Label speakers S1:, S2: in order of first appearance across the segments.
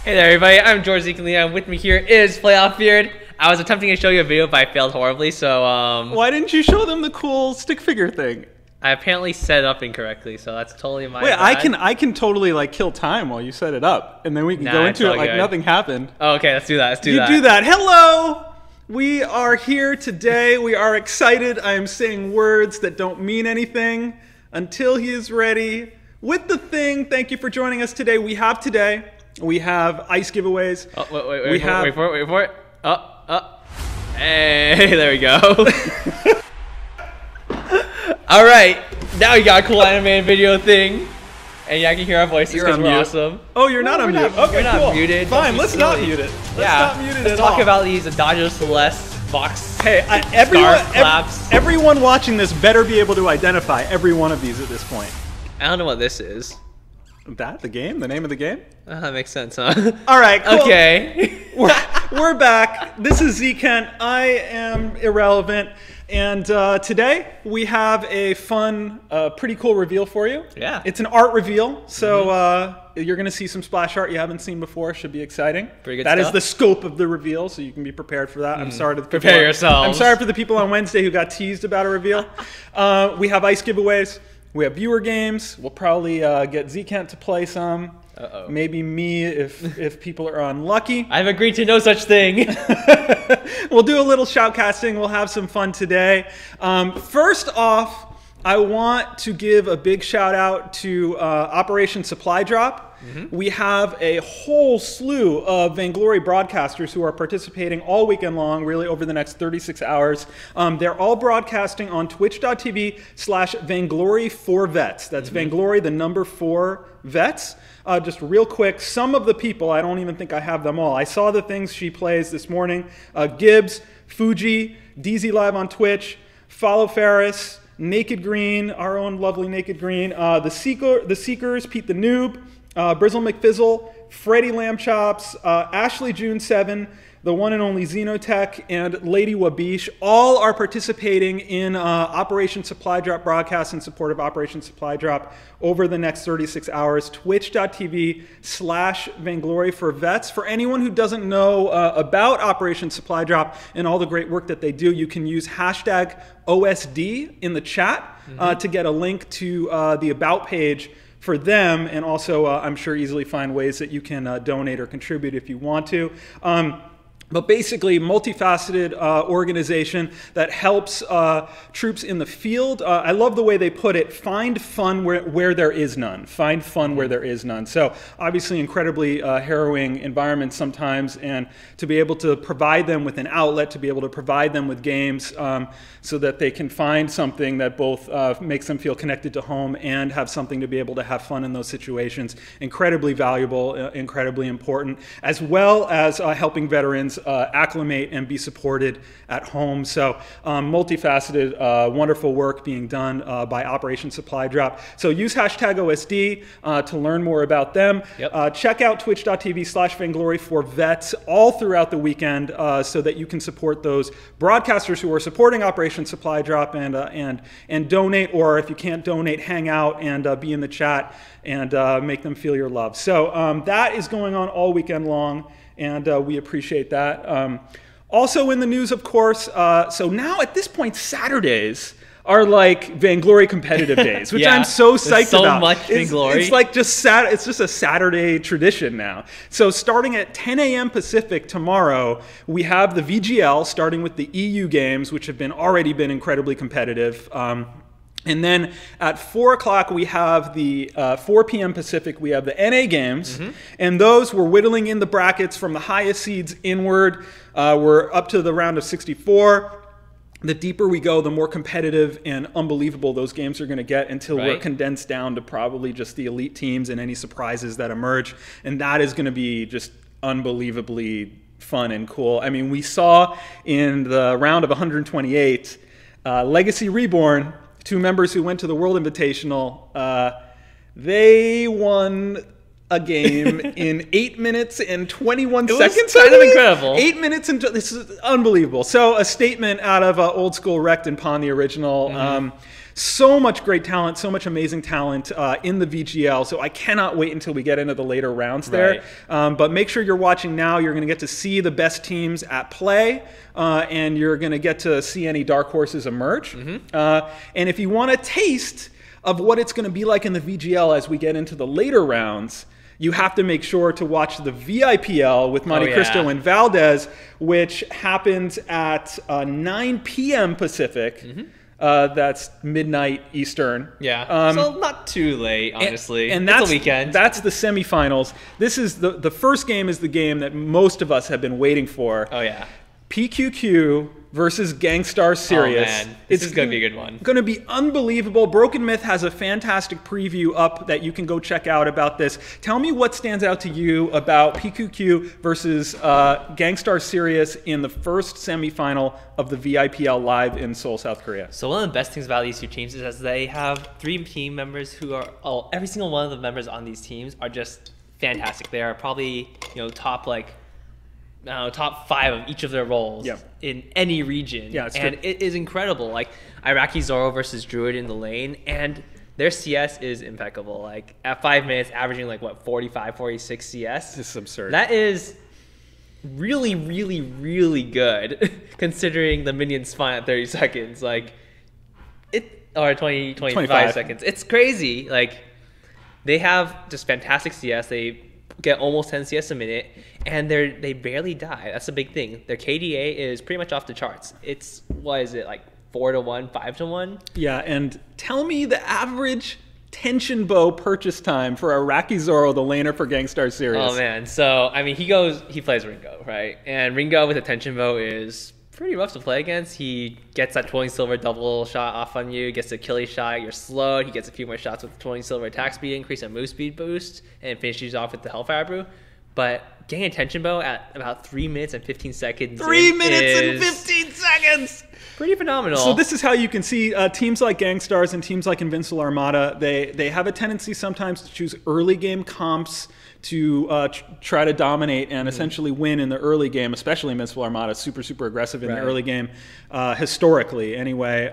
S1: Hey there, everybody. I'm George Zeekling, and with me here is Playoff Beard. I was attempting to show you a video, but I failed horribly, so,
S2: Why didn't you show them the cool stick figure thing?
S1: I apparently set it up incorrectly, so that's totally my
S2: Wait,
S1: bad.
S2: I can totally, like, kill time while you set it up, and then we can go into it like nothing happened.
S1: Oh, okay, let's do that. Let's do that.
S2: You do that. Hello! We are here today. We are excited. I am saying words that don't mean anything until he is ready. With the thing, thank you for joining us today. We have ice giveaways.
S1: Oh, wait for it. Hey, there we go. All right, now we got a cool animated video thing, and yeah, I can hear our voices because we're awesome.
S2: Oh, you're not unmuted. Okay,
S1: we're not muted.
S2: Fine, let's not mute it. Let's not mute it at all.
S1: Let's talk about these Dodger Celeste box.
S2: Hey, everyone watching this better be able to identify every one of these at this point.
S1: I don't know what this is.
S2: That the game? The name of the game?
S1: That makes sense, huh?
S2: All right, cool.
S1: Okay.
S2: We're back. This is Z Kent. I am irrelevant. And today we have a fun, pretty cool reveal for you.
S1: Yeah.
S2: It's an art reveal, so you're going to see some splash art you haven't seen before. Should be exciting.
S1: Pretty good
S2: That
S1: stuff.
S2: is the scope of the reveal, so you can be prepared for that. I'm sorry to the
S1: Prepare yourselves.
S2: I'm sorry for the people on Wednesday who got teased about a reveal. We have ice giveaways. We have viewer games. We'll probably get Z Kent to play some.
S1: Uh-oh.
S2: Maybe me if people are unlucky.
S1: I've agreed to no such thing.
S2: We'll do a little shoutcasting. We'll have some fun today. First off, I want to give a big shout out to Operation Supply Drop. We have a whole slew of Vainglory broadcasters who are participating all weekend long, really over the next 36 hours. They're all broadcasting on twitch.tv/Vainglory4Vets. That's Vainglory, the number 4 Vets. Just real quick, some of the people, I don't even think I have them all. I saw the things she plays this morning. Gibbs, Fuji, DZ Live on Twitch, Follow Ferris, Naked Green, our own lovely Naked Green, the Seekers, Pete the Noob, Brizzle McFizzle, Freddie Lambchops, Ashley June 7, the one and only Xenotech, and Lady Wabish all are participating in Operation Supply Drop broadcasts in support of Operation Supply Drop over the next 36 hours. Twitch.tv/Vainglory4Vets. For anyone who doesn't know about Operation Supply Drop and all the great work that they do, you can use hashtag OSD in the chat to get a link to the About page for them, and also I'm sure easily find ways that you can donate or contribute if you want to. But basically, multifaceted organization that helps troops in the field. I love the way they put it, find fun where there is none. Find fun where there is none. So obviously incredibly harrowing environments sometimes, and to be able to provide them with an outlet, to be able to provide them with games so that they can find something that both makes them feel connected to home and have something to be able to have fun in those situations. Incredibly valuable, incredibly important, as well as helping veterans acclimate and be supported at home. So multifaceted, wonderful work being done by Operation Supply Drop. So use hashtag OSD to learn more about them.
S1: Yep.
S2: Check out twitch.tv/Vainglory4Vets all throughout the weekend so that you can support those broadcasters who are supporting Operation Supply Drop and donate, or if you can't donate, hang out and be in the chat and make them feel your love. So that is going on all weekend long, and we appreciate that. Also in the news, of course, so now at this point, Saturdays are like Vainglory competitive days, which I'm so psyched
S1: so
S2: about.
S1: Much Vainglory.
S2: It's like it's just a Saturday tradition now. So starting at 10 a.m. Pacific tomorrow, we have the VGL starting with the EU games, which have already been incredibly competitive. And then at 4 o'clock, we have the 4 p.m. Pacific, we have the NA games. And those, we're whittling in the brackets from the highest seeds inward. We're up to the round of 64. The deeper we go, the more competitive and unbelievable those games are going to get until we're condensed down to probably just the elite teams and any surprises that emerge. And that is going to be just unbelievably fun and cool. I mean, we saw in the round of 128, Legacy Reborn, 2 members who went to the World Invitational, they won a game in 8 minutes and 21
S1: It was
S2: seconds.
S1: kind of incredible.
S2: 8 minutes and this is unbelievable. So a statement out of Old School Wrecked and Pawn, the original. So much great talent, so much amazing talent in the VGL. So I cannot wait until we get into the later rounds there. But make sure you're watching now. You're going to get to see the best teams at play, and you're going to get to see any dark horses emerge. And if you want a taste of what it's going to be like in the VGL as we get into the later rounds, you have to make sure to watch the VIPL with Monte Cristo and Valdez, which happens at 9 p.m. Pacific. That's midnight Eastern.
S1: So not too late, honestly.
S2: And
S1: that's
S2: that's
S1: a weekend.
S2: That's the semifinals. This is the first game is the game that most of us have been waiting for. PQQ versus Gangstar Sirius.
S1: Oh man, this is going to be a good one.
S2: Going to be unbelievable. Broken Myth has a fantastic preview up that you can go check out about this. Tell me what stands out to you about PQQ versus Gangstar Sirius in the first semifinal of the VIPL live in Seoul, South Korea.
S1: So one of the best things about these two teams is that they have 3 team members who are every single one of the members on these teams are just fantastic. They are probably top top 5 of each of their roles in any region. And it is incredible. Like Iraqi Zoro versus Druid in the lane, and their CS is impeccable. Like at 5 minutes, averaging like what 45, 46 CS.
S2: This is absurd.
S1: That is really, really, really good considering the minions spawn at 30 seconds. Like or 25 seconds. It's crazy. Like they have just fantastic CS. They get almost 10 CS a minute, and they barely die. That's a big thing. Their KDA is pretty much off the charts. It's, what is it, like 4-1, 5-1?
S2: Yeah, and tell me the average tension bow purchase time for Iraqi Zoro, the laner for Gangstar Sirius.
S1: Oh man, so I mean he plays Ringo, right? And Ringo with a tension bow is pretty rough to play against. He gets that 20 silver double shot off on you, gets a killie shot, you're slowed, he gets a few more shots with the 20 silver attack speed increase and move speed boost, and finishes off with the Hellfire Brew. But getting a tension bow at about 3 minutes and 15 seconds
S2: 3 minutes and 15 seconds!
S1: Pretty phenomenal.
S2: So this is how you can see teams like Gangstars and teams like Invincible Armada, they have a tendency sometimes to choose early game comps to try to dominate and essentially win in the early game, especially Invincible Armada, super, super aggressive in the early game, historically anyway.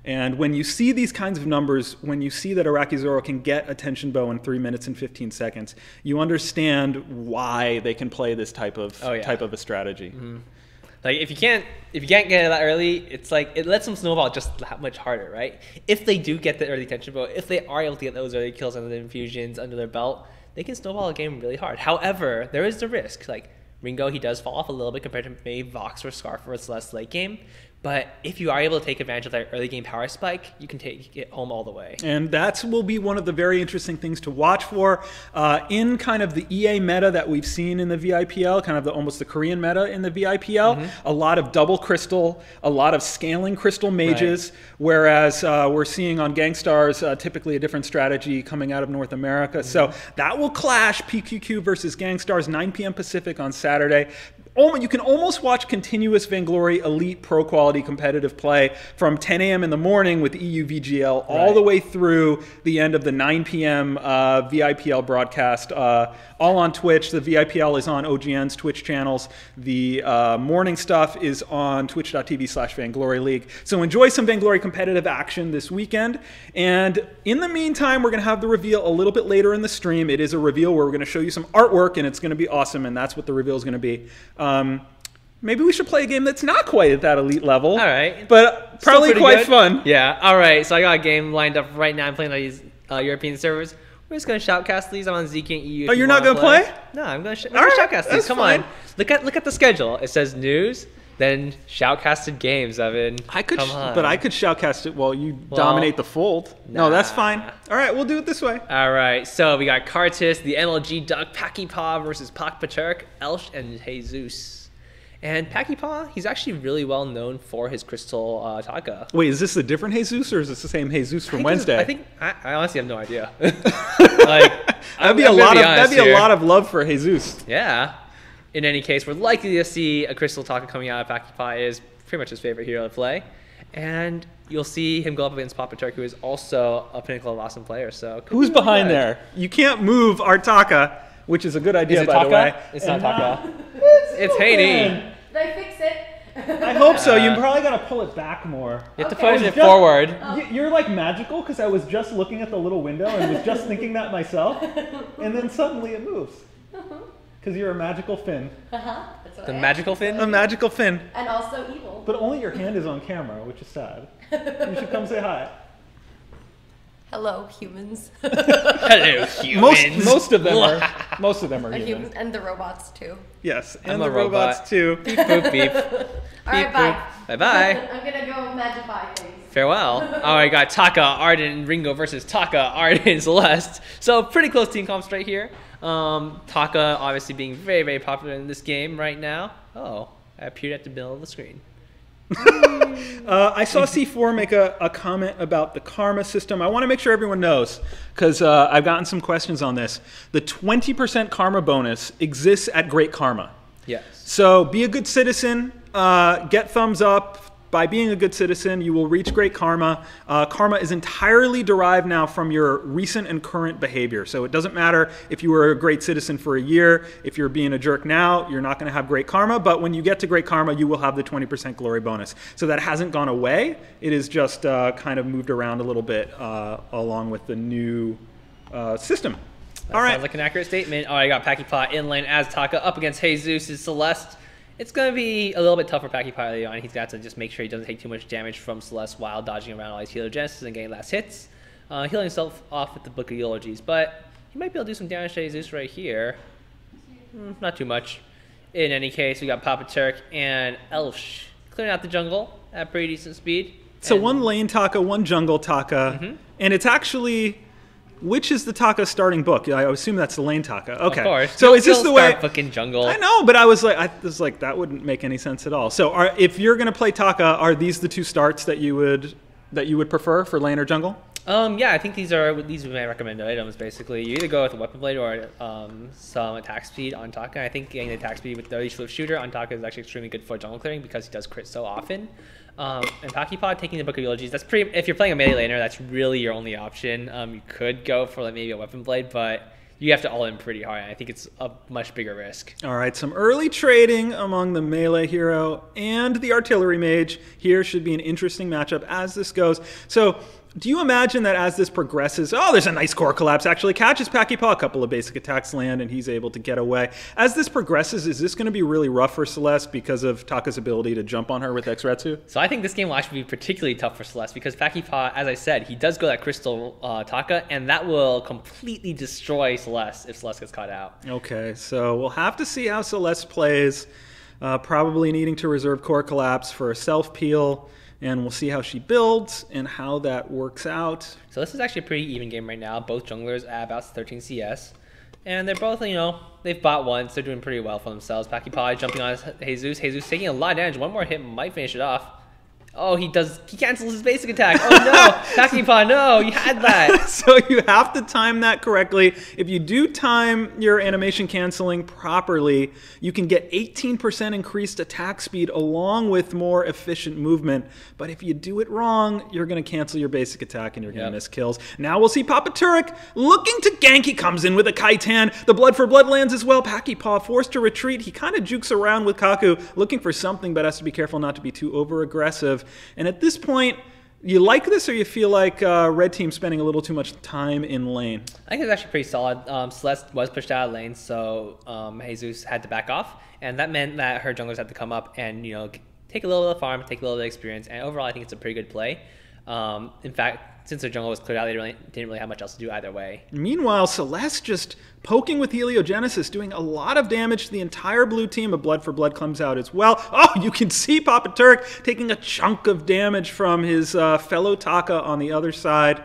S2: And when you see these kinds of numbers, when you see that Iraqi Zoro can get a tension bow in 3 minutes and 15 seconds, you understand why they can play this type of a strategy.
S1: Like if you can't get it that early, it's like it lets them snowball just that much harder, right? If they do get the early tension bow, if they are able to get those early kills under the infusions under their belt, they can snowball a game really hard. However, there is the risk. Like Ringo, he does fall off a little bit compared to maybe Vox or Scarf or Celeste late game. But if you are able to take advantage of that early game power spike, you can take it home all the way. And that will be one of the very interesting things to watch for in kind of the EA meta that we've seen in the VIPL, kind of almost the Korean meta in the VIPL. A lot of double crystal, a lot of scaling crystal mages, whereas we're seeing on Gangstars typically a different strategy coming out of North America. So that will clash, PQQ versus Gangstars, 9 p.m. Pacific on Saturday. You can almost watch continuous Vainglory elite pro quality competitive play from 10 a.m. in the morning with EU VGL all the way through the end of the 9 p.m. VIPL broadcast, all on Twitch. The VIPL is on OGN's Twitch channels. The morning stuff is on twitch.tv/Vainglory League. So enjoy some Vainglory competitive action this weekend. And in the meantime, we're going to have the reveal a little bit later in the stream. It is a reveal where we're going to show you some artwork, and it's going to be awesome, and that's what the reveal is going to be. Maybe we should play a game that's not quite at that elite level. All right. But probably quite fun. Yeah. All right. So I got a game lined up right now. I'm playing on these European servers. We're just going to shoutcast these. I'm on ZK and EU.
S2: Oh, you're not going to play?
S1: No, I'm going to shoutcast these. Come on. Look at the schedule. It says news, then shoutcasted games, Evan. Come on.
S2: But I could shoutcast it while you dominate the fold. No, that's fine. All right, we'll do it this way.
S1: All right, so we got Kartis, the NLG Duck, Pakipa versus Pak Paturk, Elsh, and Jesus. And Pakipa, he's actually really well known for his Crystal Taka.
S2: Wait, is this a different Jesus, or is this the same Jesus from Wednesday?
S1: I honestly have no idea. That'd
S2: be a lot of love for Jesus.
S1: Yeah. In any case, we're likely to see a Crystal Taka coming out of Pakipa. Is pretty much his favorite hero to play. And you'll see him go up against Papa Turk, who is also a Pinnacle of Awesome player. So
S2: who's behind there? You can't move our Taka, which is a good idea, by the way.
S1: It's not Taka. It's Haiti.
S3: Did I fix it?
S2: I hope so. You probably got to pull it back more.
S1: You have to push it forward.
S2: You're like magical because I was just looking at the little window and was just thinking that myself. And then suddenly it moves. Because you're a magical Finn.
S1: The magical Finn?
S2: A magical Finn.
S3: And also evil.
S2: But only your hand is on camera, which is sad. You should come say hi.
S3: Hello, humans.
S1: Hello, humans.
S2: Most of them are humans.
S3: Humans and the robots too.
S2: Yes, and
S1: I'm
S2: the
S1: a
S2: robots
S1: robot.
S2: too.
S1: Beep, boop, beep.
S3: All right, bye.
S1: Bye-bye.
S3: I'm gonna go magify things.
S1: Farewell. All right, got Taka, Arden, and Ringo versus Taka, Arden, and Celeste. So pretty close team comps right here. Taka obviously being very, very popular in this game right now. Oh, I appeared at the middle of the screen.
S2: I saw C4 make a comment about the karma system. I want to make sure everyone knows, because I've gotten some questions on this. The 20% karma bonus exists at Great Karma.
S1: Yes.
S2: So be a good citizen, get thumbs up. By being a good citizen, you will reach Great Karma. Karma is entirely derived now from your recent and current behavior. So it doesn't matter if you were a great citizen for a year. If you're being a jerk now, you're not going to have Great Karma. But when you get to Great Karma, you will have the 20% glory bonus. So that hasn't gone away. It is just kind of moved around a little bit along with the new system.
S1: That sounds like an accurate statement. All right, I got Pachypot in lane as Taka up against Jesus' Celeste. It's going to be a little bit tough for Pachypot early on. He's got to just make sure he doesn't take too much damage from Celeste while dodging around all these heliogenesis and getting last hits. Healing himself off with the Book of Eulogies, but he might be able to do some damage to Jesus right here. Not too much. In any case, we got Papa Turk and Elsh clearing out the jungle at pretty decent speed.
S2: So one lane Taka, one jungle Taka, and it's actually... Which is the Taka starting book? I assume that's the lane Taka. Okay.
S1: Of course.
S2: So is this the way?
S1: Fucking jungle.
S2: I know, but I was like, that wouldn't make any sense at all. So, if you're gonna play Taka, are these the two starts that you would prefer for lane or jungle?
S1: Yeah, I think these are my recommended items. Basically, you either go with a weapon blade or some attack speed on Taka. I think getting the attack speed with the early swift shooter on Taka is actually extremely good for jungle clearing because he does crit so often. And Pachypod taking the Book of Eulogies, that's pretty. If you're playing a melee laner, that's really your only option. You could go for like maybe a weapon blade, but you have to all in pretty hard. And I think it's a much bigger risk.
S2: All right, some early trading among the melee hero and the artillery mage. Here should be an interesting matchup as this goes. So, do you imagine that as this progresses, oh, there's a nice core collapse, actually catches Pachypod, a couple of basic attacks land, and he's able to get away. As this progresses, is this going to be really rough for Celeste because of Taka's ability to jump on her with X-Retsu?
S1: So I think this game will actually be particularly tough for Celeste because Pachypod, as I said, he does go that crystal Taka, and that will completely destroy Celeste if Celeste gets caught out. Okay,
S2: so we'll have to see how Celeste plays, probably needing to reserve core collapse for a self-peel. And we'll see how she builds and how that works out.
S1: So this is actually a pretty even game right now. Both junglers at about 13 CS. And they're both, you know, they've bought once. They're doing pretty well for themselves. Pachypod jumping on Jesus. Jesus taking a lot of damage. One more hit might finish it off. Oh, he cancels his basic attack. Oh no, Pachypod, no, you had that.
S2: So you have to time that correctly. If you do time your animation canceling properly, you can get 18% increased attack speed along with more efficient movement. But if you do it wrong, you're going to cancel your basic attack and you're going to miss kills. Now we'll see Papa Turek looking to gank. He comes in with a Kaitan. The blood for blood lands as well. Pachypod forced to retreat. He kind of jukes around with Kaku, looking for something, but has to be careful not to be too over-aggressive. And at this point, you like this or you feel like red team spending a little too much time in lane?
S1: I think it's actually pretty solid. Celeste was pushed out of lane, so Jesus had to back off. And that meant that her junglers had to come up and, you know, take a little bit of farm, take a little bit of experience. And overall, I think it's a pretty good play. In fact, since their jungle was cleared out, they didn't really have much else to do either way.
S2: Meanwhile, Celeste just poking with Heliogenesis, doing a lot of damage to the entire blue team. A blood for blood comes out as well. Oh, you can see Papa Turk taking a chunk of damage from his fellow Taka on the other side.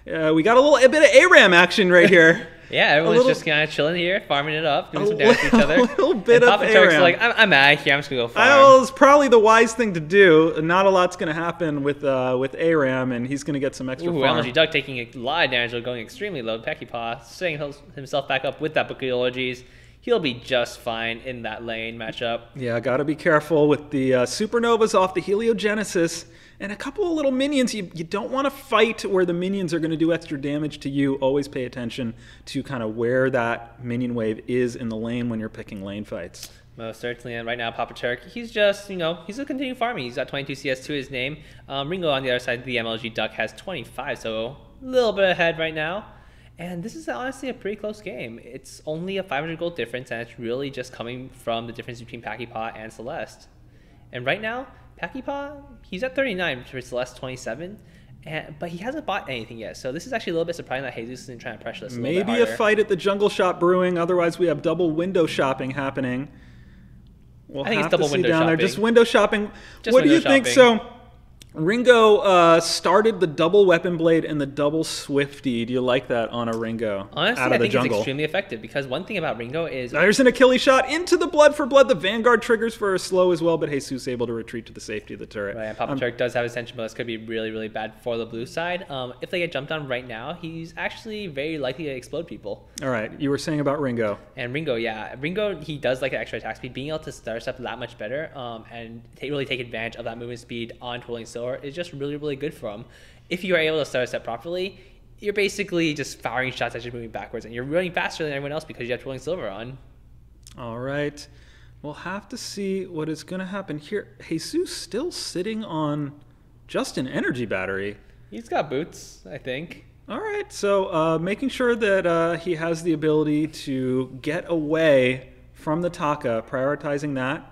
S2: We got a bit of ARAM action right here.
S1: Yeah, everyone's just kind of chilling here, farming it up, doing some damage to each other.
S2: A little bit of
S1: Papa Turk's like, I'm out of here, I'm just going to go farm.
S2: Well, it's probably the wise thing to do. Not a lot's going to happen with ARAM, and he's going to get some extra farm.
S1: LG Duck taking a lot of damage, going extremely low. Pachypod setting himself back up with that Book of Eulogies. He'll be just fine in that lane matchup.
S2: Yeah, got to be careful with the Supernovas off the Heliogenesis. And a couple of little minions. You don't want to fight where the minions are going to do extra damage to you. Always pay attention to kind of where that minion wave is in the lane when you're picking lane fights.
S1: Most certainly, and right now Papa Turk, he's just, he's a continuing farming. He's got 22 CS to his name. Ringo on the other side, the MLG Duck, has 25, so a little bit ahead right now. And this is honestly a pretty close game. It's only a 500 gold difference, and it's really just coming from the difference between Pakipa and Celeste. And right now, Pakipa, he's at 39 for Celeste 27. But he hasn't bought anything yet, so this is actually a little bit surprising that Jesus isn't trying to pressure this a little bit harder.
S2: Maybe a fight at the jungle shop brewing, otherwise we have double window shopping happening.
S1: I think it's double window shopping.
S2: There. Just window shopping.
S1: Just
S2: what do you
S1: shopping.
S2: think? So Ringo started the double weapon blade and the double swifty. Do you like that on a Ringo?
S1: Honestly,
S2: out of
S1: I
S2: the
S1: think
S2: jungle?
S1: it's extremely effective because one thing about Ringo is...
S2: There's an Achilles shot into the blood for blood. The Vanguard triggers for a slow as well, but Jesus able to retreat to the safety of the turret.
S1: Right, and Papa Turk does have his tension, but this could be really, really bad for the blue side. If they get jumped on right now, he's actually very likely to explode people.
S2: All right, you were saying about Ringo.
S1: And Ringo, yeah. Ringo, he does like an extra attack speed. Being able to start stuff that much better and really take advantage of that movement speed on Twirling Silver is just really, really good for him. If you are able to start a step properly, you're basically just firing shots as you're moving backwards, and you're running faster than everyone else because you have Twirling Silver on.
S2: All right. We'll have to see what is going to happen here. Jesus still sitting on just an energy battery.
S1: He's got boots, I think.
S2: All right, so making sure that he has the ability to get away from the Taka, prioritizing that.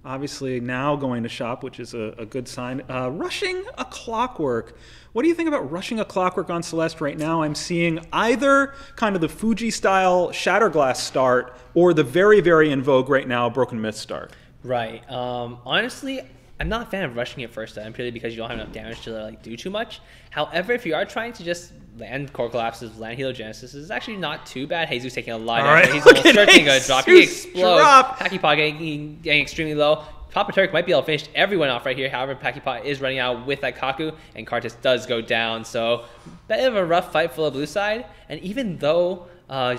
S2: Obviously now going to shop, which is a good sign. Rushing a Clockwork. What do you think about rushing a Clockwork on Celeste right now? I'm seeing either kind of the Fuji-style Shatterglass start or the very, very in vogue right now Broken Myth start.
S1: Right. Honestly, I'm not a fan of rushing it first time, purely because you don't have enough damage to do too much. However, if you are trying to just land Core Collapses, land Helogenesis, it's actually not too bad. Jesus taking a lot of damage. He's almost starting to drop. He explodes. Pakipa getting extremely low. Papa Turk might be able to finish everyone off right here. However, Pakipa is running out with that Kaku, and Kartus does go down. So, bit of a rough fight for the blue side. And even though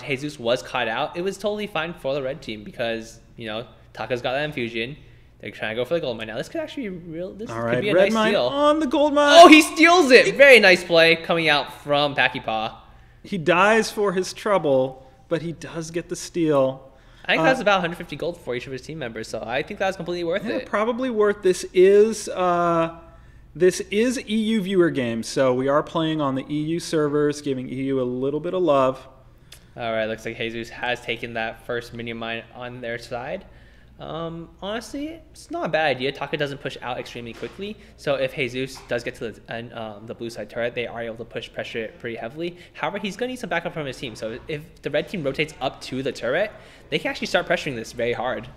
S1: Jesus was caught out, it was totally fine for the red team because, Taka's got that infusion. They're trying to go for the gold mine now. This could actually be real. This could be a
S2: red
S1: nice
S2: mine
S1: steal.
S2: On the gold mine.
S1: Oh, he steals it. Very nice play coming out from Pakipa.
S2: He dies for his trouble, but he does get the steal.
S1: I think that's about 150 gold for each of his team members, so I think that was completely worth it.
S2: Probably worth. This is EU viewer game, so we are playing on the EU servers, giving EU a little bit of love.
S1: All right, looks like Jesus has taken that first minion mine on their side. Honestly, it's not a bad idea. Taka doesn't push out extremely quickly, so if Jesus does get to the blue side turret, they are able to pressure it pretty heavily. However, he's going to need some backup from his team, so if the red team rotates up to the turret, they can actually start pressuring this very hard.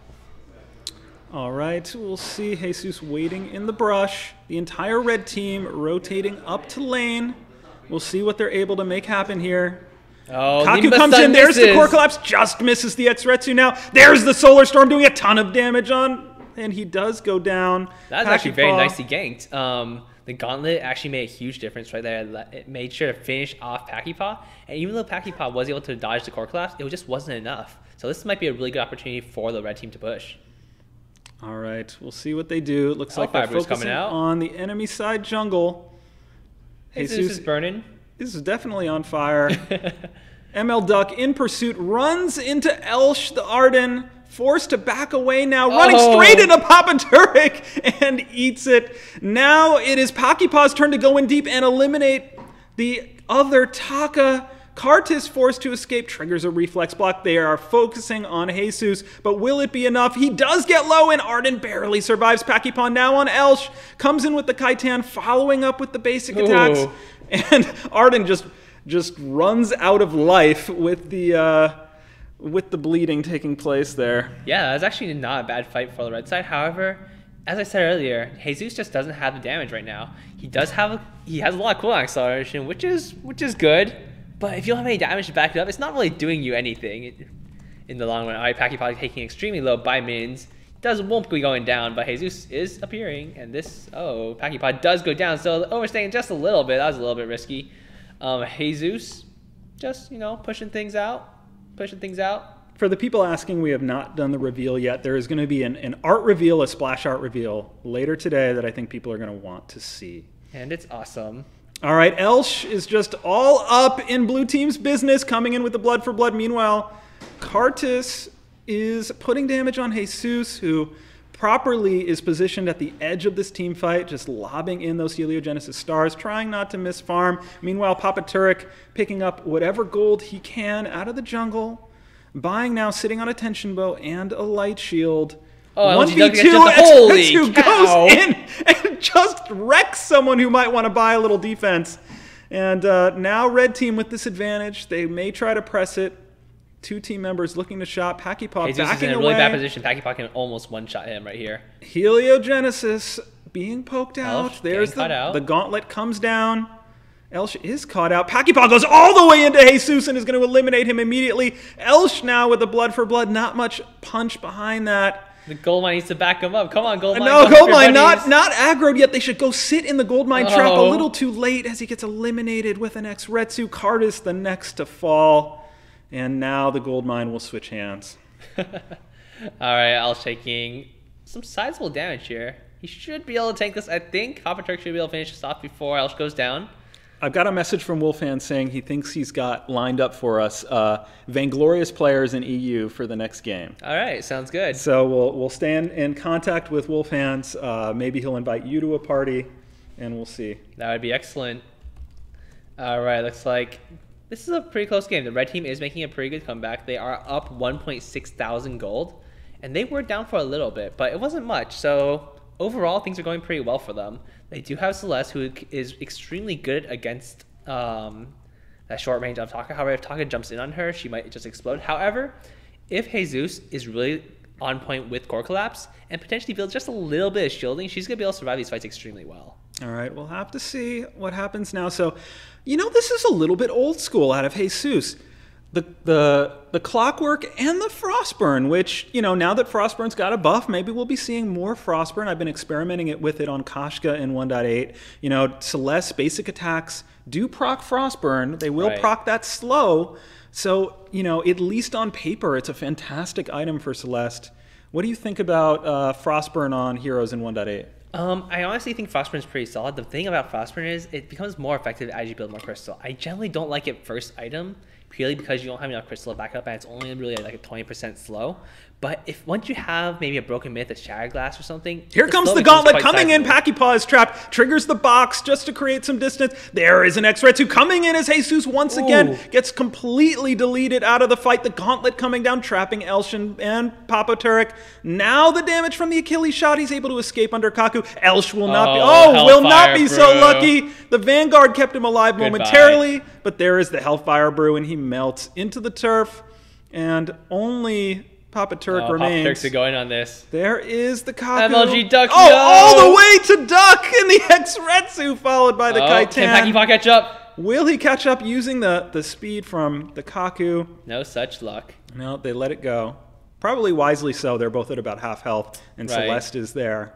S2: All right, we'll see Jesus waiting in the brush. The entire red team rotating up to lane. We'll see what they're able to make happen here.
S1: Oh,
S2: Kaku comes in. There's the core collapse. Just misses the Etsuretsu now. There's the Solar Storm doing a ton of damage on, and he does go down.
S1: That's actually very nicely ganked. The gauntlet actually made a huge difference right there. It made sure to finish off Pakipa, and even though Pakipa was able to dodge the core collapse, it just wasn't enough. So this might be a really good opportunity for the red team to push.
S2: All right, we'll see what they do. It looks like they're focusing on the enemy side jungle.
S1: Jesus is burning.
S2: This is definitely on fire. ML Duck in pursuit, runs into Elsh, the Arden, forced to back away now, running straight into Papa Turk and eats it. Now it is Pakipa's turn to go in deep and eliminate the other Taka. Kartus forced to escape, triggers a reflex block. They are focusing on Jesus, but will it be enough? He does get low, and Arden barely survives. Pakipa now on Elsh, comes in with the Kaitan, following up with the basic attacks. And Arden just runs out of life with the bleeding taking place there.
S1: Yeah, that's actually not a bad fight for the red side. However, as I said earlier, Jesus just doesn't have the damage right now. He has a lot of cooldown acceleration, which is good. But if you don't have any damage to back it up, it's not really doing you anything in the long run. All right, Pakipa taking extremely low by mins. Won't be going down, but Jesus is appearing, and Pakipa does go down, so overstaying just a little bit. That was a little bit risky. Jesus just, pushing things out.
S2: For the people asking, we have not done the reveal yet. There is going to be an art reveal, a splash art reveal later today that I think people are going to want to see.
S1: And it's awesome.
S2: All right, Elsh is just all up in blue team's business, coming in with the blood for blood. Meanwhile, Kartus is putting damage on Jesus, who properly is positioned at the edge of this team fight, just lobbing in those Heliogenesis stars, trying not to miss farm. Meanwhile, Papa Turek picking up whatever gold he can out of the jungle. Buying now, sitting on a tension bow and a light shield.
S1: Oh,
S2: 1v2,
S1: holy
S2: X2
S1: cow.
S2: goes in and just wrecks someone who might want to buy a little defense. And now red team with this advantage. They may try to press it. 2 team members looking to shot. Pakipaw
S1: Jesus
S2: backing
S1: is in a
S2: away.
S1: really bad position. Pakipaw can almost one-shot him right here.
S2: Heliogenesis being poked out.
S1: Elsh
S2: There's
S1: getting caught out.
S2: the gauntlet comes down. Elsh is caught out. Pakipaw goes all the way into Jesus and is going to eliminate him immediately. Elsh now with the blood for blood. Not much punch behind that.
S1: The goldmine needs to back him up. Come on, goldmine.
S2: No, goldmine not aggroed yet. They should go sit in the goldmine trap a little too late as he gets eliminated with an X-Retsu. Kartus the next to fall. And now the goldmine will switch hands.
S1: All right, Elsh taking some sizable damage here. He should be able to tank this, I think. Papa Turk should be able to finish this off before Elsh goes down.
S2: I've got a message from Wolfhand saying he thinks he's got lined up for us Vainglorious players in EU for the next game.
S1: All right, sounds good.
S2: So we'll stay in contact with Wolfhands. Maybe he'll invite you to a party, and we'll see.
S1: That would be excellent. All right, looks like this is a pretty close game. The red team is making a pretty good comeback. They are up 1.6 thousand gold, and they were down for a little bit, but it wasn't much. So overall, things are going pretty well for them. They do have Celeste, who is extremely good against that short range of Taka. However, if Taka jumps in on her, she might just explode. However, if Jesus is really on point with Core Collapse and potentially builds just a little bit of shielding, she's going to be able to survive these fights extremely well.
S2: All right, we'll have to see what happens now. So, this is a little bit old school out of Jesus. The Clockwork and the Frostburn, which, now that Frostburn's got a buff, maybe we'll be seeing more Frostburn. I've been experimenting with it on Kashka in 1.8. Celeste's basic attacks do proc Frostburn. They will proc that slow. So, at least on paper, it's a fantastic item for Celeste. What do you think about Frostburn on heroes in 1.8?
S1: I honestly think Frostburn is pretty solid. The thing about Frostburn is it becomes more effective as you build more crystal. I generally don't like it first item, purely because you don't have enough crystal to back up and it's only really like a 20% slow. But if once you have maybe a broken myth, a shattered glass or something,
S2: here comes the gauntlet coming in. Pakipaw is trapped, triggers the box just to create some distance. There is an X-Retsu coming in as Jesus once again gets completely deleted out of the fight. The gauntlet coming down, trapping Elsh and Papa Turek. Now the damage from the Achilles shot. He's able to escape under Kaku. Elsh will not be so lucky. The Vanguard kept him alive momentarily, but there is the Hellfire Brew, and he melts into the turf, and only Papa Turek remains.
S1: Papa Turk's going on this.
S2: There is the Kaku.
S1: MLG Duck.
S2: All the way to Duck, and the X-Retsu followed by the Kaitan.
S1: Can Pakipaw catch up?
S2: Will he catch up using the speed from the Kaku?
S1: No such luck.
S2: No, they let it go. Probably wisely so. They're both at about half health, and Celeste is there.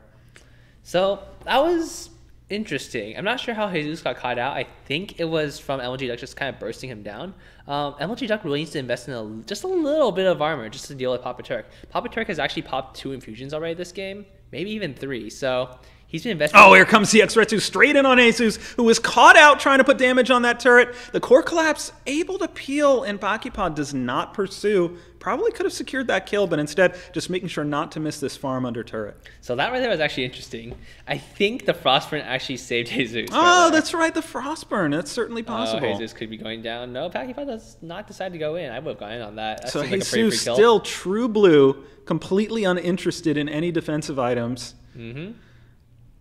S1: So that was interesting. I'm not sure how Jesus got caught out. I think it was from MLG Duck just kind of bursting him down. MLG Duck really needs to invest in just a little bit of armor just to deal with Papa Turk. Papa Turk has actually popped 2 infusions already this game, maybe even 3. So he's been investing.
S2: Oh, here comes the X-Retsu straight in on Jesus, who was caught out trying to put damage on that turret. The core collapse able to peel, and Pakipaw does not pursue. Probably could have secured that kill, but instead just making sure not to miss this farm under turret.
S1: So that right there was actually interesting. I think the Frostburn actually saved Jesus.
S2: Oh, that's right, the Frostburn. That's certainly possible.
S1: Oh, Jesus could be going down. No, Pakipaw does not decide to go in. I would have gone in on that.
S2: So Jesus still true blue, completely uninterested in any defensive items.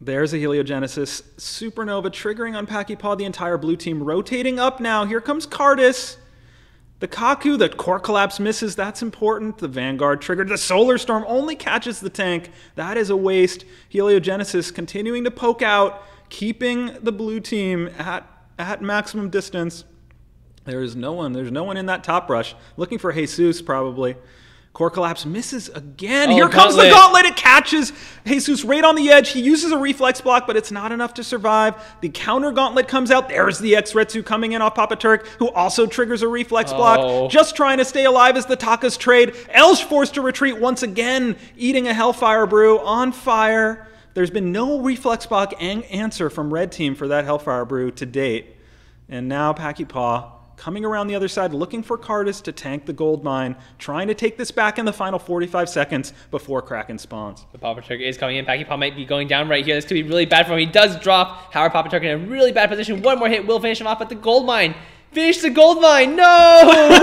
S2: There's a Heliogenesis. Supernova triggering on Pakipaw. The entire blue team rotating up now. Here comes Kartus. The Kaku, the core collapse misses. That's important. The Vanguard triggered. The Solar Storm only catches the tank. That is a waste. Heliogenesis continuing to poke out, keeping the blue team at maximum distance. There's no one in that top rush. Looking for Jesus probably. Core Collapse misses again.
S1: Oh,
S2: Here comes the
S1: Gauntlet.
S2: Gauntlet. It catches Jesus right on the edge. He uses a reflex block, but it's not enough to survive. The counter Gauntlet comes out. There's the X-Retsu coming in off Papa Turk, who also triggers a reflex block. Just trying to stay alive as the Takas trade. Elsh forced to retreat once again, eating a Hellfire Brew on fire. There's been no reflex block answer from Red Team for that Hellfire Brew to date. And now Packy Paw coming around the other side, looking for Cardis to tank the gold mine, trying to take this back in the final 45 seconds before Kraken spawns.
S1: The Papa Turk is coming in. Packy Paw might be going down right here. This could be really bad for him. He does drop Howard Papa Turk in a really bad position. One more hit will finish him off, but the gold mine. Finish the gold mine. No!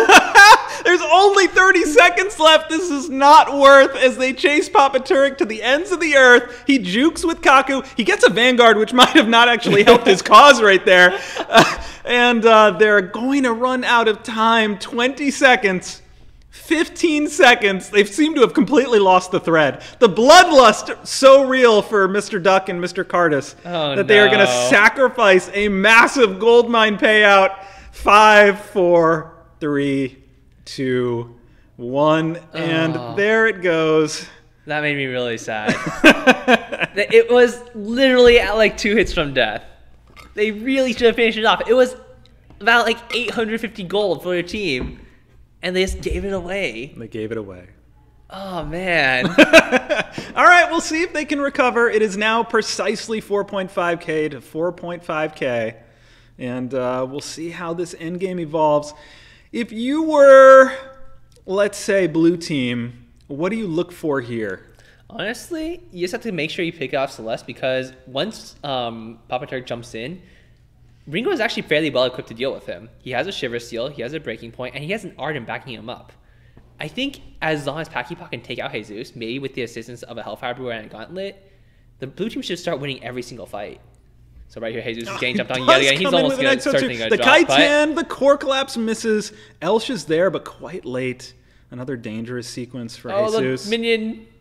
S2: There's only 30 seconds left. This is not worth as they chase Papa Turk to the ends of the earth. He jukes with Kaku. He gets a Vanguard, which might have not actually helped his cause right there. And they're going to run out of time. 20 seconds. 15 seconds. They seem to have completely lost the thread. The bloodlust so real for Mr. Duck and Mr. Cardis that they are going to sacrifice a massive gold mine payout. 5, 4, 3, 2, 1, and there it goes.
S1: That made me really sad. It was literally at like 2 hits from death. They really should have finished it off. It was about like 850 gold for their team, and they just gave it away.
S2: They gave it away.
S1: Oh, man.
S2: All right, we'll see if they can recover. It is now precisely 4.5k to 4.5k, and we'll see how this endgame evolves. If you were, let's say, blue team, what do you look for here?
S1: Honestly, you just have to make sure you pick off Celeste, because once Papa Turk jumps in, Ringo is actually fairly well equipped to deal with him. He has a Shiver Steel, he has a Breaking Point, and he has an Arden backing him up. I think as long as Packy Paw can take out Jesus, maybe with the assistance of a Hellfire Brewer and a Gauntlet, the blue team should start winning every single fight. So right here, Jesus is getting jumped on yet again. He's almost good.
S2: The Kaitan, the Core Collapse misses. Elsh is there, but quite late. Another dangerous sequence for Jesus.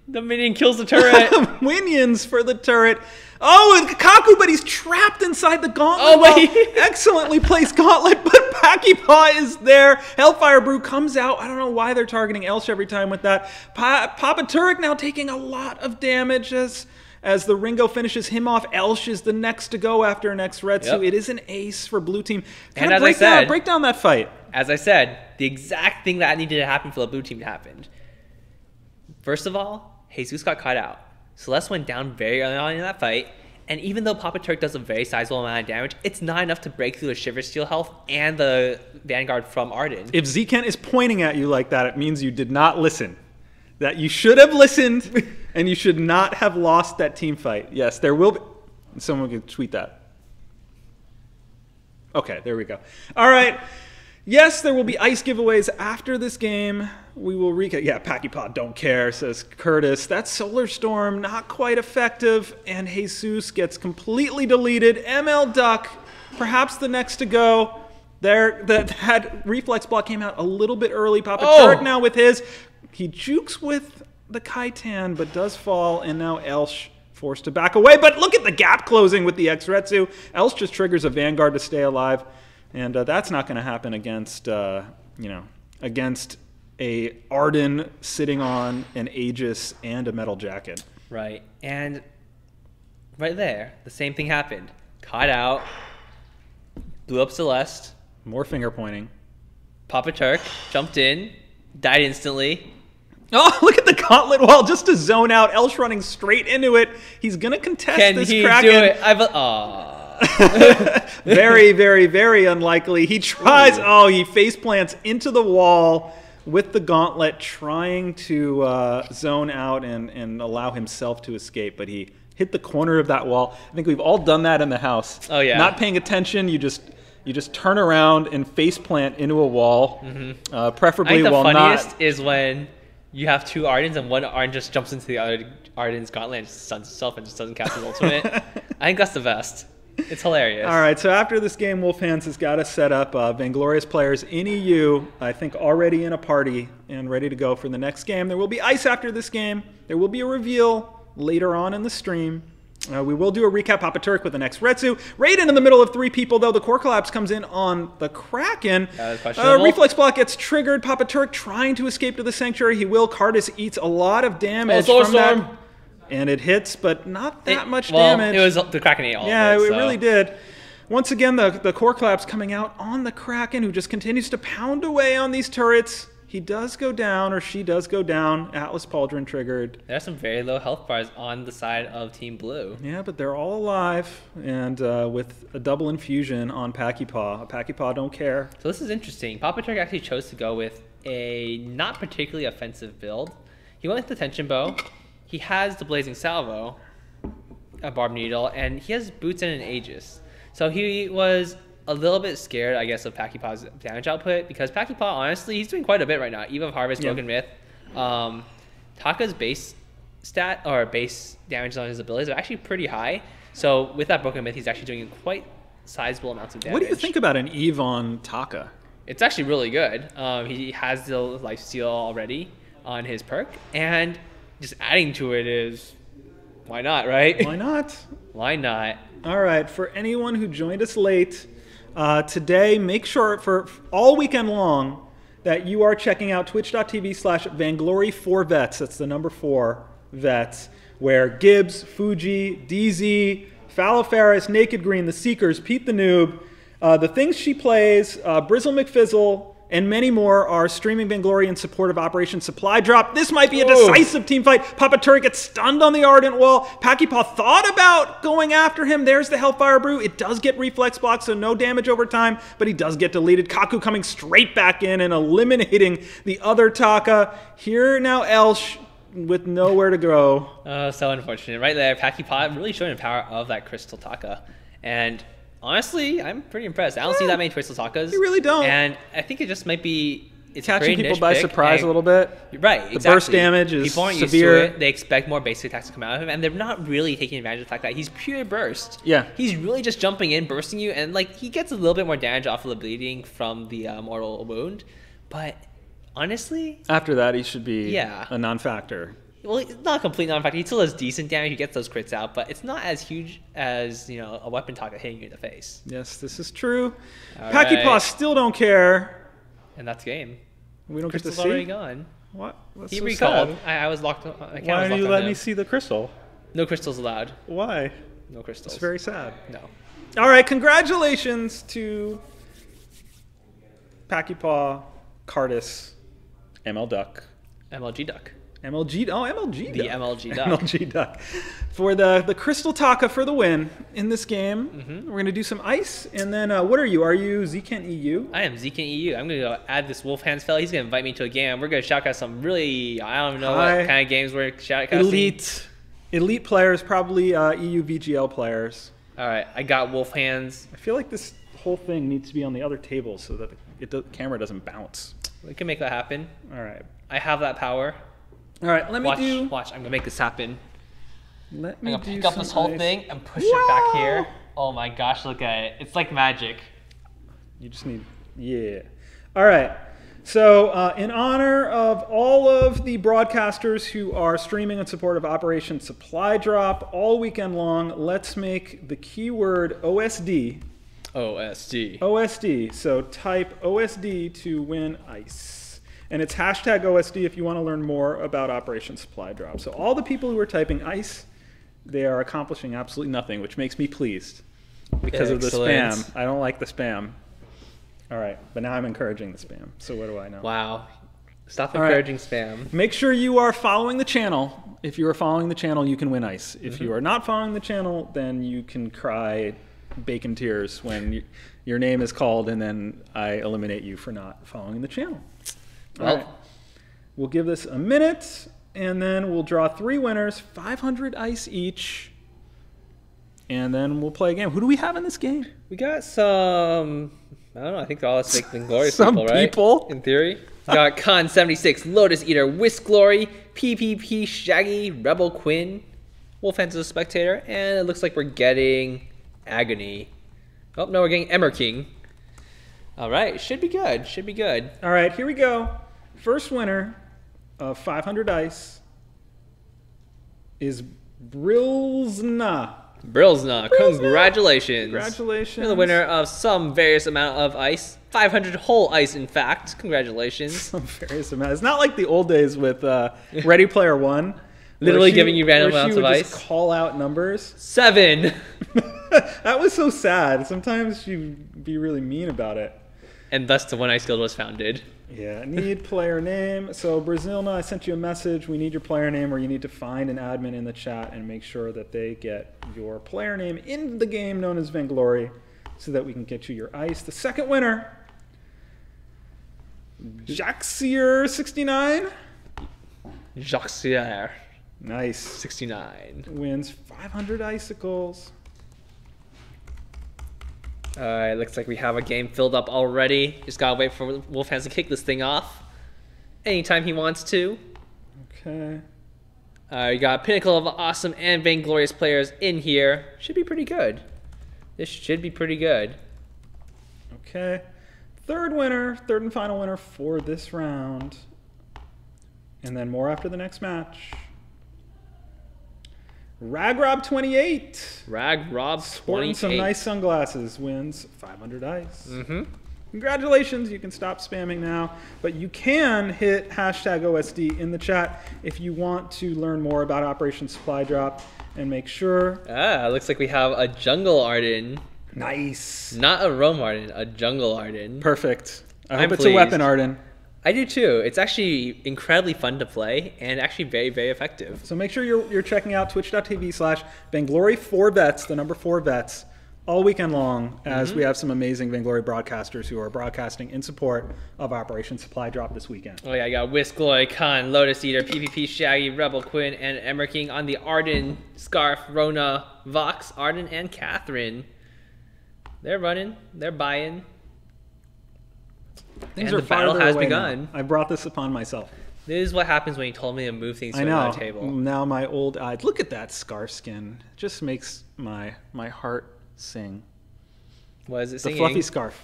S1: The minion kills the turret.
S2: Minions for the turret. Oh, and Kaku, but he's trapped inside the gauntlet.
S1: Oh, wait.
S2: Excellently placed gauntlet, but Packy Paw is there. Hellfire Brew comes out. I don't know why they're targeting Elsh every time with that. Papa Turek now taking a lot of damage as the Ringo finishes him off. Elsh is the next to go after an X-Retsu. Yep. It is an ace for blue team.
S1: And as I said,
S2: break down that fight.
S1: As I said, the exact thing that needed to happen for the blue team happened. First of all, Jesus got caught out. Celeste went down very early on in that fight, and even though Papa Turk does a very sizable amount of damage, it's not enough to break through the Shiver Steel health and the Vanguard from Arden.
S2: If Zekent is pointing at you like that, it means you did not listen. That you should have listened, and you should not have lost that team fight. Yes, there will be... Someone can tweet that. Okay, there we go. All right. Yes, there will be ice giveaways after this game. We will recap. Yeah, Packy Paw don't care, says Curtis. That Solar Storm, not quite effective, and Jesus gets completely deleted. ML Duck, perhaps the next to go. That reflex block came out a little bit early. Papa Turk now with his. He jukes with the Kaitan, but does fall, and now Elsh forced to back away. But look at the gap closing with the X-Retsu. Elsh just triggers a Vanguard to stay alive. And that's not going to happen against, against a Arden sitting on an Aegis and a Metal Jacket.
S1: Right. And right there, the same thing happened. Caught out, blew up Celeste.
S2: More finger pointing.
S1: Papa Turk jumped in, died instantly.
S2: Oh, look at the gauntlet wall just to zone out. Elsh running straight into it. He's going to contest this Kraken.
S1: Can he do it?
S2: Very, very, very unlikely. He tries. Oh, he face plants into the wall with the gauntlet, trying to zone out and allow himself to escape. But he hit the corner of that wall. I think we've all done that in the house.
S1: Oh yeah.
S2: Not paying attention. You just turn around and face plant into a wall. Mm-hmm. Preferably while not.
S1: I think the funniest is when you have two Ardens and one Arden just jumps into the other Arden's gauntlet and just stuns himself and just doesn't cast his ultimate. I think that's the best. It's hilarious.
S2: All right, so after this game, Wolf Hands has got us set up. Vainglorious players in EU, I think, already in a party and ready to go for the next game. There will be ice after this game. There will be a reveal later on in the stream. We will do a recap. Papa Turk with the next Retsu. Raiden in the middle of 3 people, though. The core collapse comes in on the Kraken.
S1: That was questionable.
S2: Reflex block gets triggered. Papa Turk trying to escape to the Sanctuary. He will. Cardis eats a lot of damage from that. And it hits, but not that much damage.
S1: It was the Kraken ate all
S2: yeah,
S1: of it.
S2: It really did. Once again, the core collapse coming out on the Kraken, who just continues to pound away on these turrets. He does go down, or she does go down. Atlas Pauldron triggered.
S1: There are some very low health bars on the side of Team Blue.
S2: Yeah, but they're all alive, and with a double infusion on Packy-Paw. Packy-Paw don't care.
S1: So this is interesting. Papa Turk actually chose to go with a not particularly offensive build. He went with the Tension Bow. He has the Blazing Salvo, a Barb Needle, and he has Boots and an Aegis. So he was a little bit scared, I guess, of Packy-Paw's damage output, because Packy-Paw, honestly, he's doing quite a bit right now. Eve of Harvest, Broken Myth. Taka's base stat, or base damage on his abilities, are actually pretty high. So with that Broken Myth, he's actually doing quite sizable amounts of damage.
S2: What do you think about an Eve on Taka?
S1: It's actually really good. He has the Lifesteal already on his perk, and just adding to it is, why not, right?
S2: Why not?
S1: Why not?
S2: All right, for anyone who joined us late, today, make sure for all weekend long that you are checking out twitch.tv/Vainglory4Vets. That's the number 4 Vets, where Gibbs, Fuji, DZ, Falloferris, Naked Green, The Seekers, Pete the Noob, the things she plays, Brizzle McFizzle, and many more are streaming Vainglory in support of Operation Supply Drop. This might be a decisive team fight. Papa Turk gets stunned on the Ardent Wall. Packy-Paw thought about going after him. There's the Hellfire Brew. It does get reflex block, so no damage over time, but he does get deleted. Kaku coming straight back in and eliminating the other Taka. Here now Elsh with nowhere to go.
S1: Oh, so unfortunate. Right there, Packy-Paw really showing the power of that Crystal Taka. And honestly, I'm pretty impressed. I don't see that many Crystal Takas.
S2: You really don't.
S1: And I think it just might be... It's
S2: catching people by surprise a little bit.
S1: Right, exactly.
S2: The burst damage is
S1: people aren't
S2: severe.
S1: Used to it. They expect more basic attacks to come out of him, and they're not really taking advantage of the fact that he's pure burst.
S2: Yeah.
S1: He's really just jumping in, bursting you, and like he gets a little bit more damage off of the bleeding from the mortal wound. But honestly...
S2: after that, he should be a non-factor.
S1: Well, it's not a complete non-factor. He still has decent damage. He gets those crits out, but it's not as huge as, you know, a weapon Taka hitting you in the face.
S2: Yes, this is true.
S1: All
S2: Packy-Paw
S1: right.
S2: still don't care.
S1: And that's game.
S2: We don't
S1: Crystal's
S2: get to see.
S1: already gone.
S2: What? That's
S1: He
S2: so
S1: recalled.
S2: sad.
S1: I was locked.
S2: Why do you let me see the crystal?
S1: No crystals allowed.
S2: Why?
S1: No crystals.
S2: It's very sad.
S1: No.
S2: All right, congratulations to Packy-Paw, Cardis, ML Duck.
S1: MLG Duck.
S2: MLG, oh, MLG
S1: The
S2: Duck.
S1: MLG Duck.
S2: MLG Duck. For the Crystal Taka for the win in this game.
S1: Mm-hmm.
S2: We're going to do some ice. And then, what are you? Are you Zkent EU?
S1: I am Zkent EU. I'm going to go add this Wolf Hands fella. He's going to invite me to a game. We're going to shout out some really, I don't know what kind of games we're shouting out.
S2: Elite players, probably EU VGL players.
S1: All right, I got Wolf Hands.
S2: I feel like this whole thing needs to be on the other table so that the camera doesn't bounce.
S1: We can make that happen.
S2: All right.
S1: I have that power.
S2: All right, let me
S1: Watch, I'm going to make this happen.
S2: I'm
S1: going to pick up this whole thing and push it back here. Oh my gosh, look at it. It's like magic.
S2: You just need, yeah. All right. So in honor of all of the broadcasters who are streaming in support of Operation Supply Drop all weekend long, let's make the keyword OSD.
S1: OSD.
S2: OSD. So type OSD to win ice. And it's hashtag OSD if you want to learn more about Operation Supply Drop. So all the people who are typing ice, they are accomplishing absolutely nothing, which makes me pleased because of the spam. I don't like the spam. All right, but now I'm encouraging the spam. So what do I know?
S1: Wow. Stop encouraging spam.
S2: Make sure you are following the channel. If you are following the channel, you can win ice. If you are not following the channel, then you can cry bacon tears when your name is called and then I eliminate you for not following the channel. All right. We'll give this a minute, and then we'll draw 3 winners, 500 ice each, and then we'll play a game. Who do we have in this game?
S1: We got some, I don't know, I think they're all fake Vainglory
S2: some
S1: people, right?
S2: people.
S1: In theory. We got Con76, Lotus Eater, Whisk Glory, PPP, Shaggy, Rebel Quinn, Wolf Hands as a spectator, and it looks like we're getting Agony. Oh, no, we're getting Emmer King. All right, should be good, should be good.
S2: All right, here we go. First winner of 500 ice is Brilzna.
S1: Brilzna, congratulations.
S2: Congratulations.
S1: You're the winner of some various amount of ice. 500 whole ice, in fact. Congratulations.
S2: Some various amount. It's not like the old days with Ready Player One.
S1: Literally giving you random amounts of
S2: ice.
S1: ice.
S2: Just call out numbers.
S1: 7.
S2: That was so sad. Sometimes she'd be really mean about it.
S1: And thus the One Ice Guild was founded.
S2: Yeah, need player name. So Brazilna, I sent you a message. We need your player name, or you need to find an admin in the chat and make sure that they get your player name in the game known as Vainglory so that we can get you your ice. The second winner, Jaxier69.
S1: Jaxier.
S2: Nice.
S1: 69.
S2: Wins 500 icicles.
S1: Alright, looks like we have a game filled up already. Just gotta wait for Wolfhands to kick this thing off. Anytime he wants to.
S2: Okay.
S1: You got a pinnacle of awesome and vainglorious players in here. Should be pretty good. This should be pretty good.
S2: Okay. Third and final winner for this round. And then more after the next match. Ragrob28.
S1: Ragrob28.
S2: Sporting some nice sunglasses. Wins 500 ice.
S1: Mm-hmm.
S2: Congratulations. You can stop spamming now. But you can hit hashtag OSD in the chat if you want to learn more about Operation Supply Drop and make sure.
S1: Ah, looks like we have a Jungle Arden.
S2: Nice.
S1: Not a Roam Arden, a Jungle Arden.
S2: Perfect. I
S1: I'm
S2: hope it's
S1: pleased.
S2: a weapon Arden.
S1: I do too. It's actually incredibly fun to play and actually very, very effective.
S2: So make sure you're checking out twitch.tv/Vainglory4vets, the number 4 vets, all weekend long, as we have some amazing Vainglory broadcasters who are broadcasting in support of Operation Supply Drop this weekend.
S1: Oh yeah, I got Whisk, Glory, Khan, Lotus Eater, PvP, Shaggy, Rebel Quinn, and Emmer King on the Arden, Scarf, Rona, Vox, Arden, and Catherine. They're running. They're buying.
S2: Things
S1: and
S2: are
S1: the battle
S2: farther
S1: has
S2: away
S1: begun.
S2: now. I brought this upon myself.
S1: This is what happens when you told me to move things to
S2: I know.
S1: another table.
S2: Now my old eyes. Look at that scarf skin. It just makes my heart sing.
S1: What is it
S2: The
S1: singing?
S2: fluffy scarf.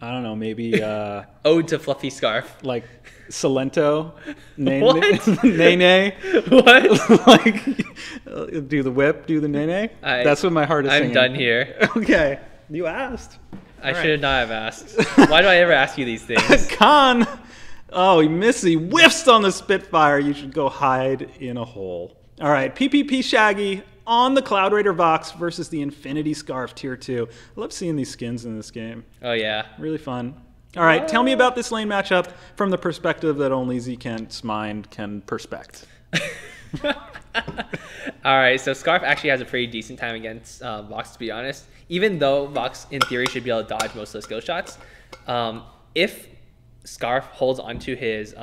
S2: I don't know. Maybe
S1: Ode to Fluffy Scarf.
S2: like Salento.
S1: What?
S2: Nene.
S1: What?
S2: Like do the whip, do the nene. That's what my heart is singing.
S1: I'm done here.
S2: Okay. You asked.
S1: I
S2: All
S1: should
S2: right.
S1: not have asked. Why do I ever ask you these things?
S2: Khan. Oh, he missed. He whiffs on the Spitfire. You should go hide in a hole. All right. PPP Shaggy on the Cloud Raider Vox versus the Infinity Scarf Tier 2. I love seeing these skins in this game.
S1: Oh yeah.
S2: Really fun. All right. Tell me about this lane matchup from the perspective that only Z-Kent's mind can perspect.
S1: Alright, so Scarf actually has a pretty decent time against Vox, to be honest. Even though Vox, in theory, should be able to dodge most of the skill shots. If Scarf holds onto his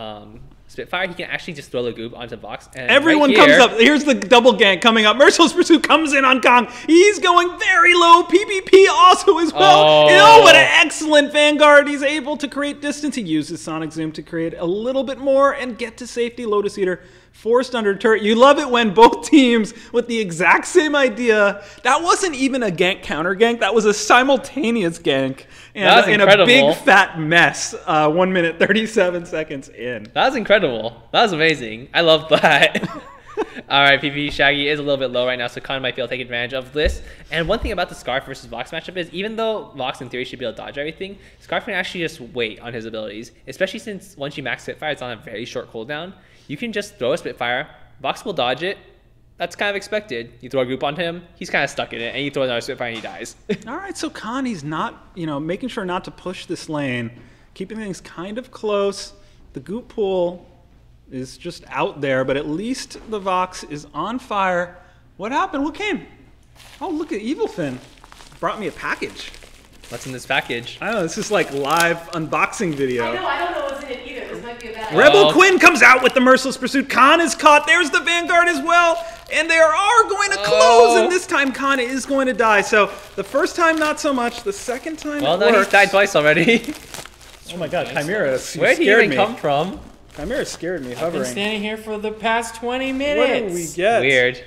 S1: Spitfire, he can actually just throw the goop onto Vox. And
S2: Everyone
S1: right
S2: comes
S1: here,
S2: up. Here's the double gank coming up. Merciless Pursuit comes in on Kong. He's going very low. PvP also as well.
S1: Oh.
S2: What an excellent Vanguard. He's able to create distance. He uses Sonic Zoom to create a little bit more and get to safety. Lotus Eater forced under turret. You love it when both teams with the exact same idea. That wasn't even a gank counter gank. That was a simultaneous gank. And
S1: That was
S2: in
S1: incredible.
S2: a big fat mess. 1 minute, 37 seconds in.
S1: that was incredible. That was amazing. I love that. Alright, PvP Shaggy is a little bit low right now, so Khan might be able to take advantage of this. And one thing about the Scarf versus Vox matchup is, even though Vox in theory should be able to dodge everything, Scarf can actually just wait on his abilities. Especially since once you max Spitfire, it's on a very short cooldown. You can just throw a Spitfire, Vox will dodge it. That's kind of expected. You throw a group on him, he's kind of stuck in it, and you throw another Spitfire and he dies.
S2: All right, so Connie's not, making sure not to push this lane, keeping things kind of close. The goop pool is just out there, but at least the Vox is on fire. What happened? What came? Oh, look at Evil Finn. Brought me a package.
S1: What's in this package?
S2: I don't know, this is like live unboxing video.
S3: I don't know what's in it either. This might be a bad idea.
S2: Rebel Quinn comes out with the Merciless Pursuit. Khan is caught. There's the Vanguard as well. And they are going to close. And this time Khan is going to die. So the first time, not so much. The second time,
S1: Well,
S2: it
S1: no, he's
S2: works.
S1: died twice already.
S2: Oh my god, Chimera
S1: Where'd he
S2: scared
S1: even
S2: me.
S1: come from?
S2: Chimera scared me,
S4: I've
S2: hovering.
S4: been standing here for the past 20
S2: What
S4: minutes.
S2: do we get?
S1: Weird.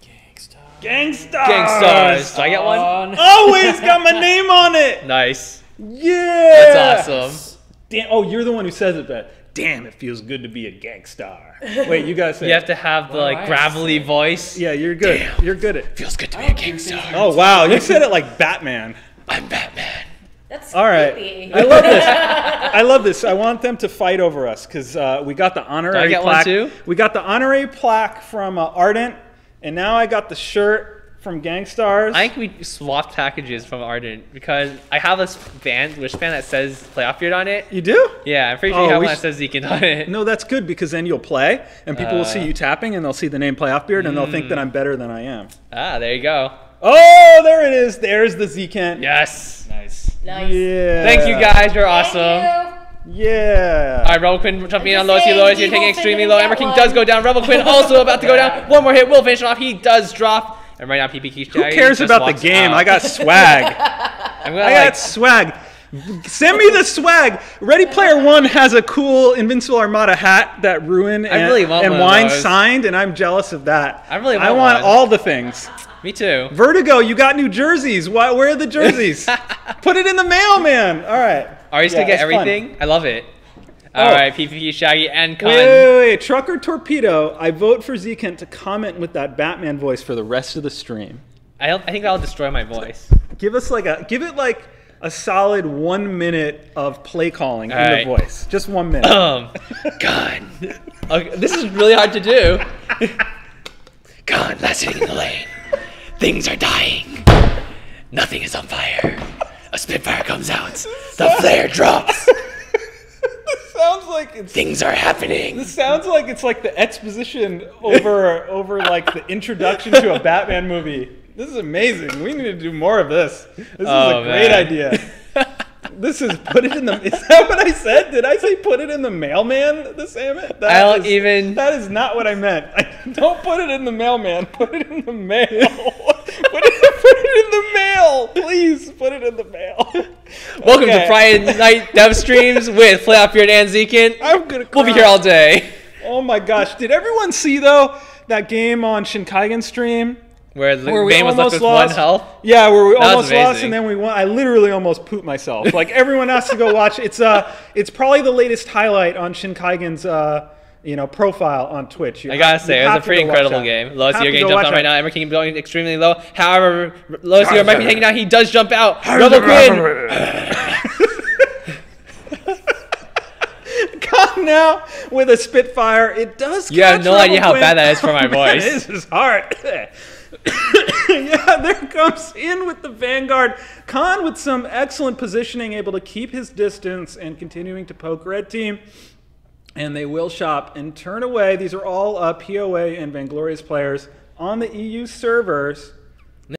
S4: Gangsta.
S2: Gangstars!
S1: Gangstars. Do I get one?
S2: Always got my name on it!
S1: Nice.
S2: Yeah!
S1: That's awesome.
S2: Damn, oh, you're the one who says it, Bet. damn, it feels good to be a gangstar. Wait, you guys say
S1: You have to have the like gravelly voice.
S2: Yeah, you're good.
S1: Damn.
S2: You're good at
S1: Feels good to be a gangster.
S2: Oh, wow. You said it like Batman.
S1: I'm Batman.
S3: That's
S2: All right.
S3: creepy.
S2: I love this. I love this. I want them to fight over us because we got the honorary
S1: get
S2: plaque.
S1: one too?
S2: We got the honorary plaque from Ardent, and now I got the shirt from Gangstars.
S1: I think we swapped packages from Ardent because I have this wristband that says Playoff Beard on it.
S2: You do?
S1: Yeah, I'm pretty sure
S2: Oh,
S1: you have
S2: we
S1: one that says Zekin on it.
S2: No, that's good because then you'll play, and people will see you tapping, and they'll see the name Playoff Beard, and they'll think that I'm better than I am.
S1: Ah, there you go.
S2: Oh, there it is. There's the Z-Kent.
S1: Yes.
S4: Nice.
S3: Nice.
S2: Yeah.
S1: Thank you guys. You're
S3: Thank
S1: awesome.
S3: you.
S2: Yeah.
S1: All right, Rebel Quinn jumping in on
S3: I'm
S1: low
S3: just
S1: T
S3: saying,
S1: lowest. You're taking
S3: Evil
S1: extremely
S3: Finn
S1: low.
S3: didn't
S1: Ember King
S3: get
S1: does
S3: one.
S1: go down. Rebel Quinn also about to go down. One more hit will finish him off. He does drop. And right now, PP keeps
S2: Who cares about the game? I got swag.
S1: I'm gonna
S2: I got swag. Send me the swag. Ready Player One has a cool Invincible Armada hat that Ruin
S1: I really want
S2: and
S1: one of
S2: Wine
S1: those.
S2: signed, and I'm jealous of that.
S1: I really
S2: I
S1: want
S2: want
S1: one.
S2: all the things.
S1: Me too.
S2: Vertigo, you got new jerseys. Where are the jerseys? Put it in the mail, man. All right.
S1: Are you still
S2: Yeah,
S1: get
S2: it's fun.
S1: everything? I love it.
S2: Oh.
S1: All right, PP, Shaggy, and Con.
S2: Wait. Trucker Torpedo, I vote for Z-Kent to comment with that Batman voice for the rest of the stream.
S1: I think I'll destroy my voice.
S2: Give it like a solid 1 minute of play calling in
S1: right.
S2: the voice. Just 1 minute.
S1: God. Okay, this is really hard to do. God, last hitting in the lane. Things are dying. Nothing is on fire. A Spitfire comes out. The flare drops.
S2: Sounds like it's
S1: Things are happening.
S2: This sounds like it's like the exposition over like the introduction to a Batman movie. This is amazing. We need to do more of this. This is a great idea. This is put it in the. Is that what I said? Did I say put it in the mailman? The salmon? That is not what I meant. Don't put it in the mailman. Put it in the mail. Put it in the mail. Please put it in the mail.
S1: Welcome to Friday Night Dev Streams with Playoff Beard and Zekin.
S2: I'm gonna cry.
S1: We'll be here all day.
S2: Oh my gosh! Did everyone see though that game on Shinkaigen's stream?
S1: Where the
S2: Where we
S1: game was left
S2: almost
S1: with
S2: lost.
S1: one health.
S2: Yeah, where we
S1: That was
S2: almost lost
S1: amazing.
S2: and then we won. I literally almost pooped myself. Like everyone has to go watch. It's probably the latest highlight on Shinkaigen's profile on Twitch.
S1: I gotta say, it was a pretty incredible game. Lowest you're getting jumped out right now. Ember King going extremely low. However, lowest you're might be hanging out. He does jump out. Rebel Quinn.
S2: Come now with a Spitfire. It does.
S1: You have
S2: catch
S1: no
S2: Rebel
S1: idea how
S2: Quinn.
S1: bad that is for my
S2: Man,
S1: voice.
S2: This is hard. Yeah, there comes in with the Vanguard. Khan with some excellent positioning, able to keep his distance and continuing to poke Red Team. And they will shop and turn away. These are all POA and Vainglorious players on the EU servers.